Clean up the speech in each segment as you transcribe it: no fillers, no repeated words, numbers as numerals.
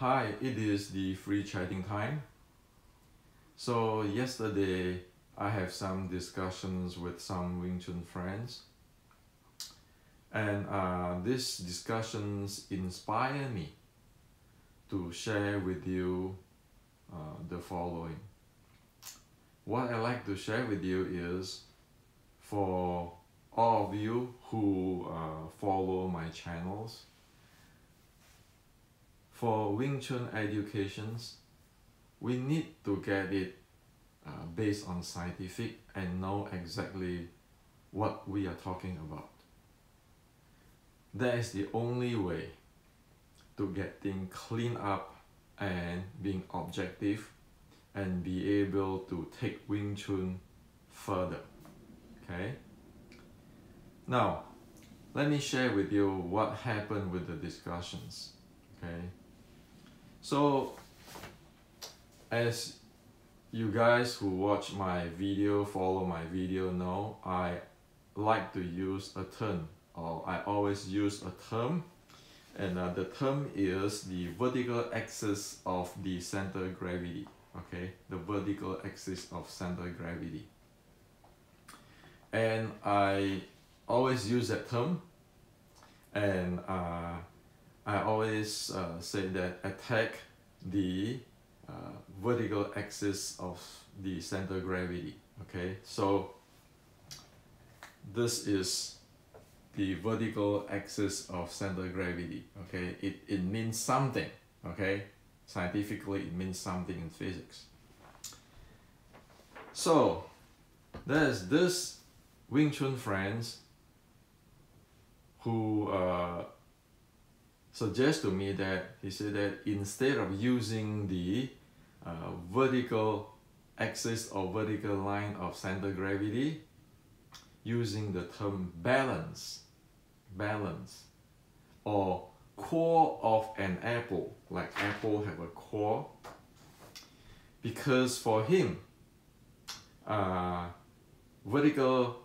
Hi, it is the free chatting time. So yesterday I have some discussions with some Wing Chun friends, and these discussions inspire me to share with you the following. What I like to share with you is for all of you who follow my channels. For Wing Chun educations, we need to get it based on scientific and know exactly what we are talking about. That is the only way to get things cleaned up and being objective and be able to take Wing Chun further. Okay? Now, let me share with you what happened with the discussions. Okay? So, as you guys who watch my video, follow my video know, I like to use a term, or I always use a term, and the term is the vertical axis of the center of gravity. Okay, the vertical axis of center of gravity. And I always use that term, and I always say that attack the vertical axis of the center of gravity. Okay, so this is the vertical axis of center of gravity. Okay, it means something. Okay, scientifically it means something in physics. So there's this Wing Chun friends who suggest to me that he said that instead of using the vertical axis or vertical line of center of gravity, using the term balance or core of an apple, like apple have a core, because for him vertical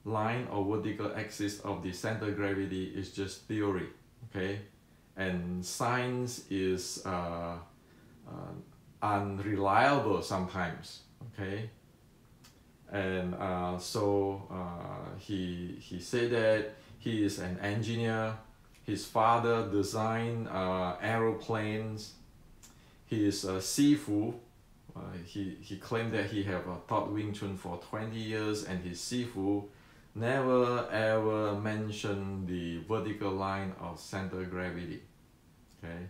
line or vertical axis of the center of gravity is just theory. Okay, and science is unreliable sometimes. Okay, and so he said that he is an engineer. His father designed aeroplanes. He is a Sifu. He claimed that he have taught Wing Chun for 20 years, and his Sifu never ever mentioned the vertical line of center of gravity. Okay,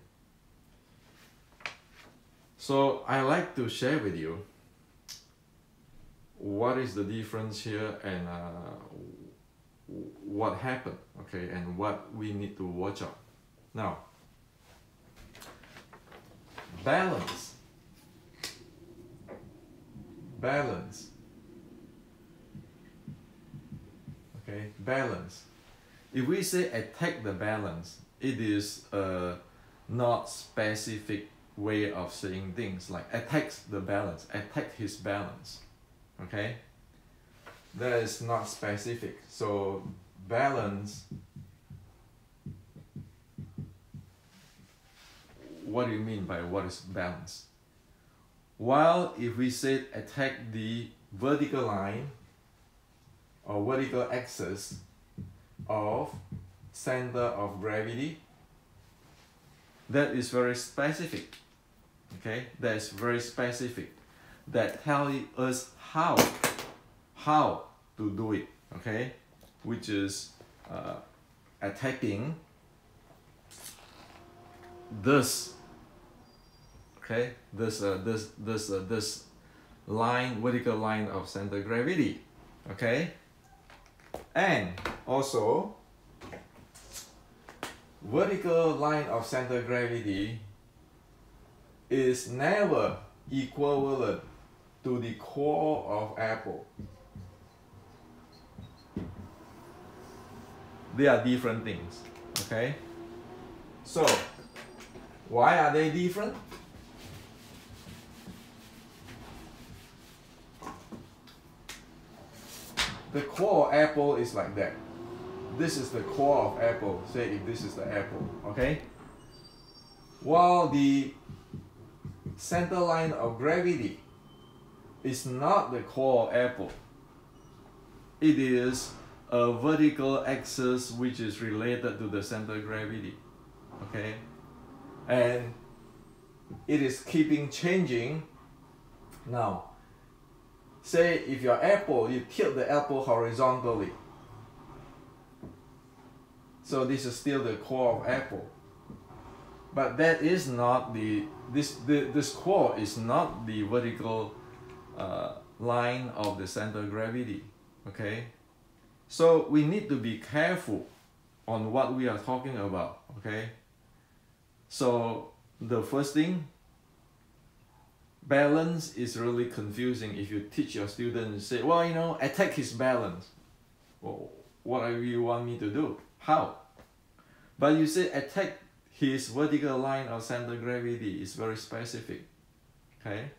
so I like to share with you what is the difference here and what happened, okay, and what we need to watch out. Now, balance. Okay, balance. If we say attack the balance, it is a not specific way of saying things, like attacks the balance, attack his balance. Okay, that is not specific. So balance, what do you mean by what is balance? While if we say attack the vertical line or vertical axis of center of gravity, that is very specific. Okay, that is very specific. That tells us how to do it. Okay, which is attacking this. Okay, this line, vertical line of center of gravity. Okay, and also vertical line of center of gravity is never equivalent to the core of apple. They are different things. Okay, so why are they different? The core of apple is like that. This is the core of apple. Say if this is the apple, okay? while the center line of gravity is not the core of apple. It is a vertical axis which is related to the center of gravity. Okay? And it is keeping changing. Now, say if your apple, you tilt the apple horizontally. So this is still the core of apple. But that is not this core is not the vertical line of the center of gravity. Okay? So we need to be careful on what we are talking about. Okay? So the first thing, balance is really confusing if you teach your students, say, well, you know, attack his balance. Well, what do you want me to do? How? But you say attack his vertical line of center of gravity is very specific. Okay?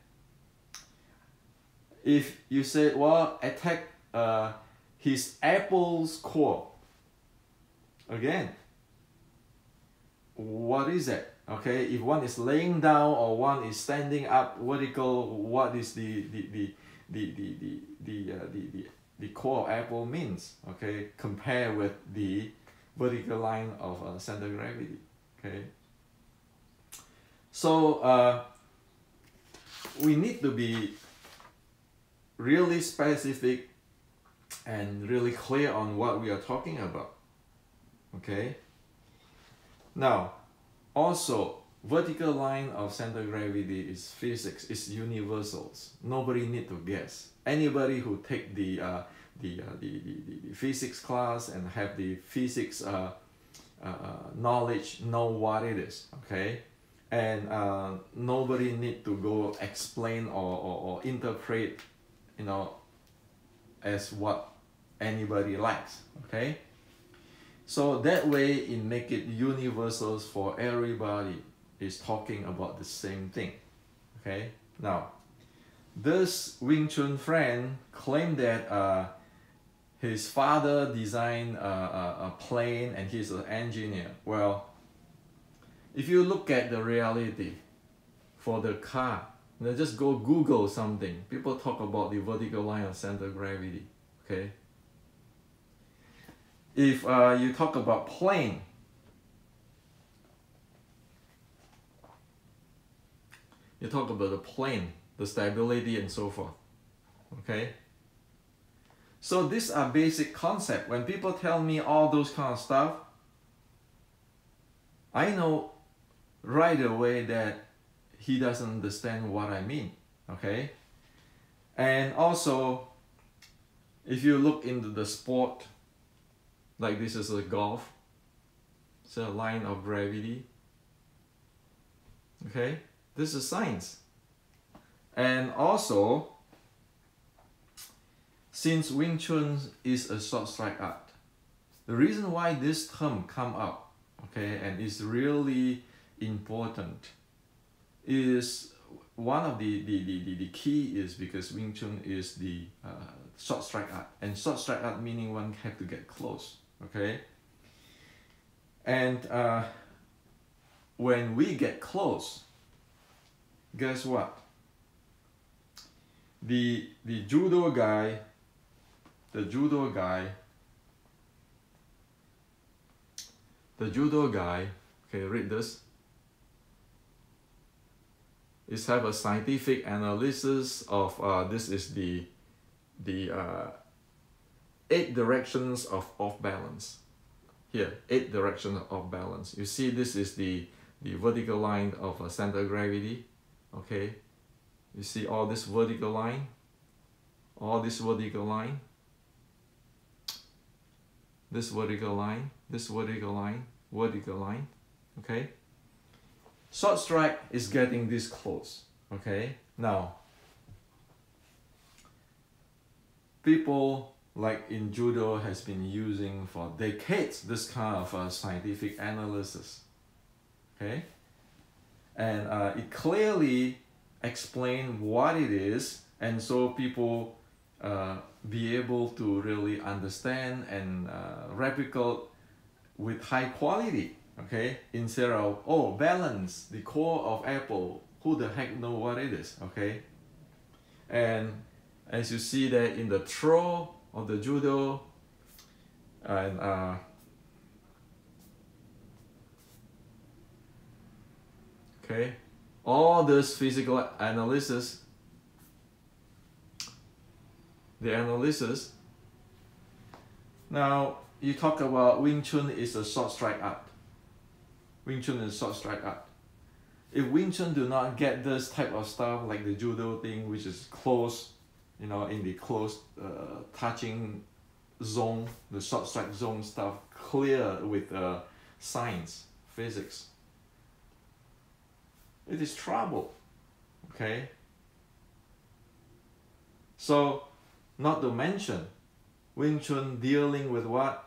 If you say, well, attack his apple's core, again, what is that? Okay, if one is laying down or one is standing up vertical, what is the core of apple means? Okay, compare with the vertical line of center of gravity. Okay, so we need to be really specific and really clear on what we are talking about. Okay. Now, also, vertical line of center of gravity is physics, it's universals. Nobody need to guess. Anybody who take the physics class and have the physics knowledge know what it is. Okay, and nobody need to go explain or interpret, you know, as what anybody likes. Okay. So that way it make it universals for everybody is talking about the same thing. Okay. Now, this Wing Chun friend claimed that his father designed a plane and he's an engineer. Well, if you look at the reality for the car, now just go Google something. People talk about the vertical line of center of gravity. Okay. If you talk about plane, you talk about the plane, the stability and so forth. Okay. So these are basic concepts. When people tell me all those kind of stuff, I know right away that he doesn't understand what I mean. Okay. And also, if you look into the sport, like this is a golf, it's a line of gravity. Okay, this is science. And also, since Wing Chun is a short strike art, the reason why this term come up, okay, and is really important, is one of the key is because Wing Chun is the short strike art, and short strike art meaning one have to get close. Okay, and when we get close, guess what? The judo guy, okay, read this. Is have a scientific analysis of this is the 8 directions of off balance. Here, 8 directions of off balance. You see, this is the vertical line of a center of gravity. Okay, you see all this vertical line, this vertical line, this vertical line, this vertical line, vertical line. Okay, short strike is getting this close. Okay, now people like in judo has been using for decades this kind of scientific analysis. Okay, and it clearly explains what it is, and so people be able to really understand and replicate with high quality. Okay, instead of, oh, balance, the core of apple, who the heck know what it is? Okay, and as you see that in the throw of the judo, and okay, all this physical analysis, the analysis. Now you talk about Wing Chun is a short strike art. Wing Chun is short strike art. If Wing Chun do not get this type of stuff like the judo thing, which is close, you know, in the close touching zone, the short strike zone stuff, clear with science, physics, it is trouble. Okay. So, not to mention, Wing Chun dealing with what?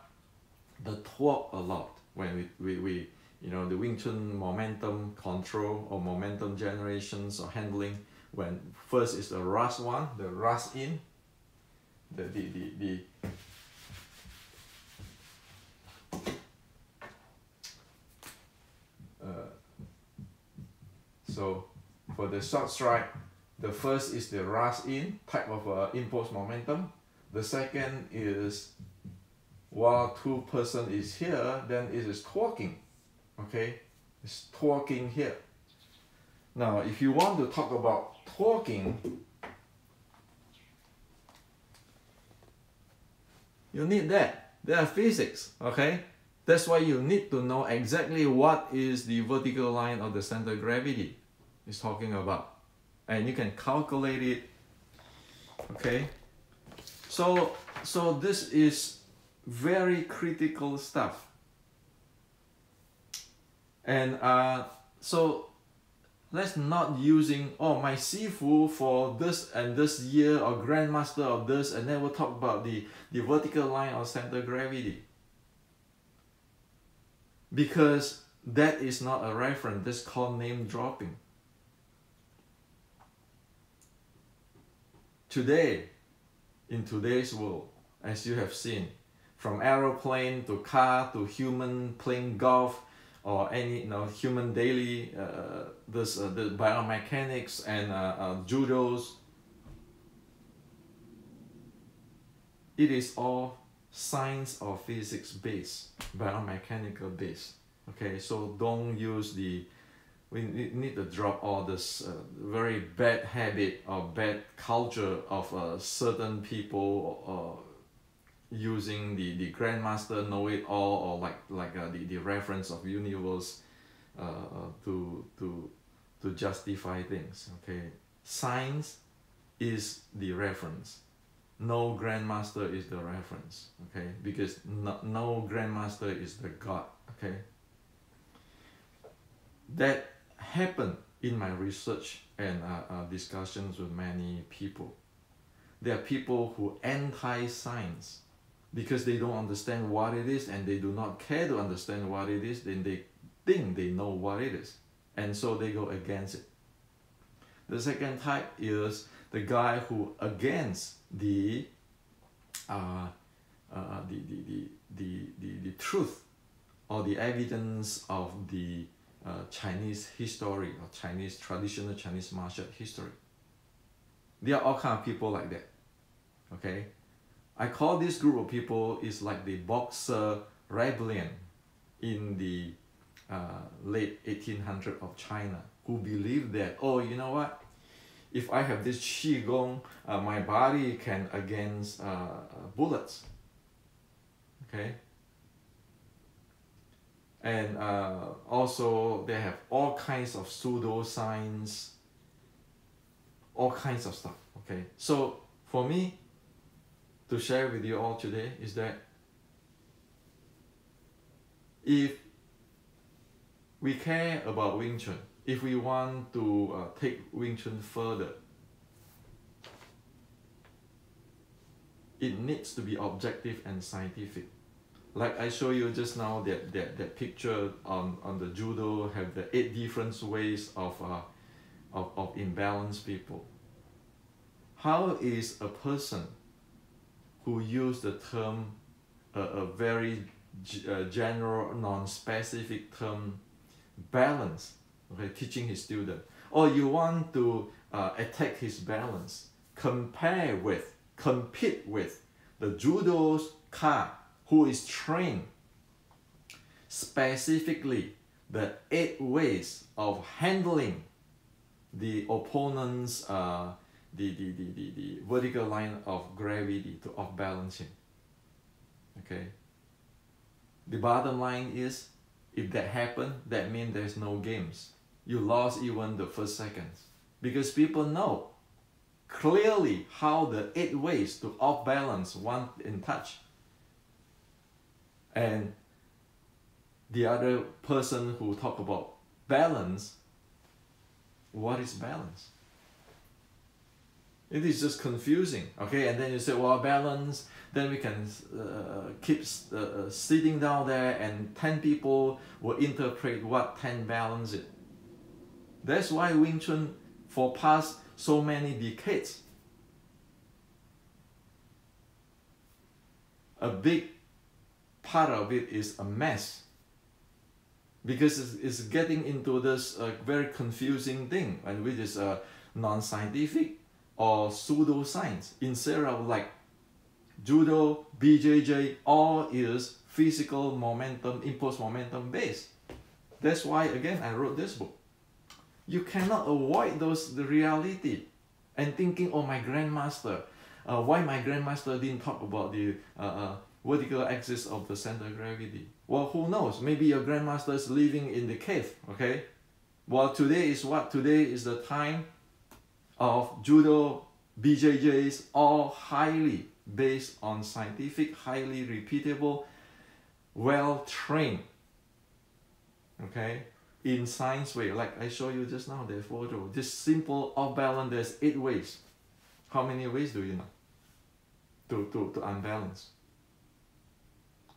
The torque a lot. When we you know, the Wing Chun momentum control or momentum generations or handling, when first is the rush one, the rush in, the so for the short strike, the first is the rush in type of impulse momentum. The second is while two person is here, then it is torquing. Okay, it's torquing here. Now, if you want to talk about torquing, you need that. There are physics. Okay, that's why you need to know exactly what is the vertical line of the center of gravity is talking about, and you can calculate it. Okay, so this is very critical stuff. And so let's not using, oh, my Sifu for this and this year, or grandmaster of this, and then we'll talk about the vertical line of center of gravity, because that is not a reference. That's called name dropping. Today, in today's world, as you have seen, from aeroplane to car to human playing golf, or any, you know, human daily, the biomechanics and judos, it is all science or physics based, biomechanical based. Okay, so don't use we need to drop all this very bad habit or bad culture of certain people using the grandmaster know it all, or like the reference of universe to justify things. Okay, science is the reference. No grandmaster is the reference. Okay, because no grandmaster is the God. Okay, that happened in my research and discussions with many people. There are people who anti-science because they don't understand what it is, and they do not care to understand what it is. Then they think they know what it is, and so they go against it. The second type is the guy who against the truth or the evidence of the Chinese history or Chinese traditional Chinese martial history. There are all kinds of people like that. Okay, I call this group of people is like the Boxer rebellion in the late 1800s of China, who believe that, oh, you know what? If I have this Qigong, my body can against bullets. Okay. And also they have all kinds of pseudoscience, all kinds of stuff. Okay. So for me, to share with you all today is that if we care about Wing Chun, if we want to take Wing Chun further, it needs to be objective and scientific. Like I show you just now, that picture on the judo have the 8 different ways of imbalanced people. How is a person who use the term a very general non-specific term balance, okay, teaching his student, or you want to attack his balance, compete with the judoka who is trained specifically the 8 ways of handling the opponent's the vertical line of gravity to off balance him. Okay, the bottom line is, if that happened, that means there's no games. You lost even the first seconds, because people know clearly how the 8 ways to off balance one in touch, and the other person who talk about balance, what is balance? It is just confusing, okay? And then you say, well, balance, then we can keep sitting down there and 10 people will interpret what 10 balance is. That's why Wing Chun, for past so many decades, a big part of it is a mess, because it's getting into this very confusing thing, and which is non-scientific or pseudoscience. Instead of like judo, BJJ, all is physical momentum, impulse momentum based. That's why, again, I wrote this book. You cannot avoid the reality and thinking, oh, my grandmaster, why my grandmaster didn't talk about the vertical axis of the center of gravity. Well, who knows? Maybe your grandmaster is living in the cave, okay? Well, today is what? Today is the time of judo, BJJs, all highly based on scientific, highly repeatable, well-trained, okay? In science way, like I showed you just now, the photo, just simple off balance, there's 8 ways. How many ways do you know to unbalance?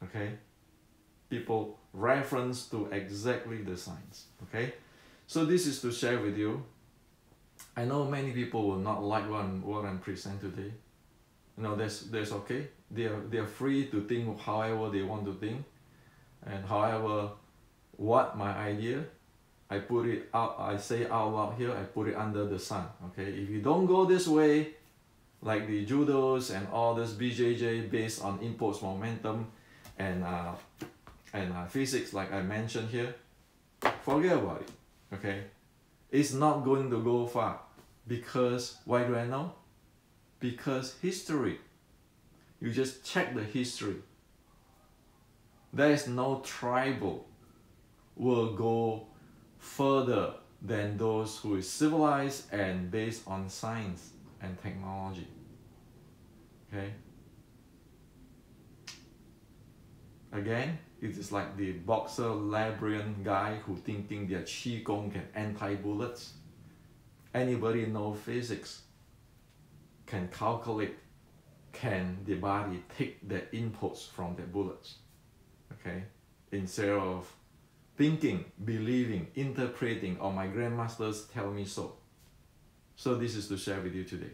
Okay, people reference to exactly the science. Okay, so this is to share with you. I know many people will not like what I'm presenting today. You know, that's okay. They are free to think however they want to think, and however what my idea, I put it out. I say out loud here. I put it under the sun. Okay, if you don't go this way, like the judos and all this BJJ based on impulse momentum and physics, like I mentioned here, forget about it. Okay, it's not going to go far, because why do I know? Because history. You just check the history. There is no tribal will go further than those who is civilized and based on science and technology. Okay. Again, it is like the boxer librarian guy who thinking their qigong can anti-bullets. Anybody know physics can calculate, can the body take the impulse from the bullets. Okay, instead of thinking, believing, interpreting, or my grandmasters tell me so. So this is to share with you today.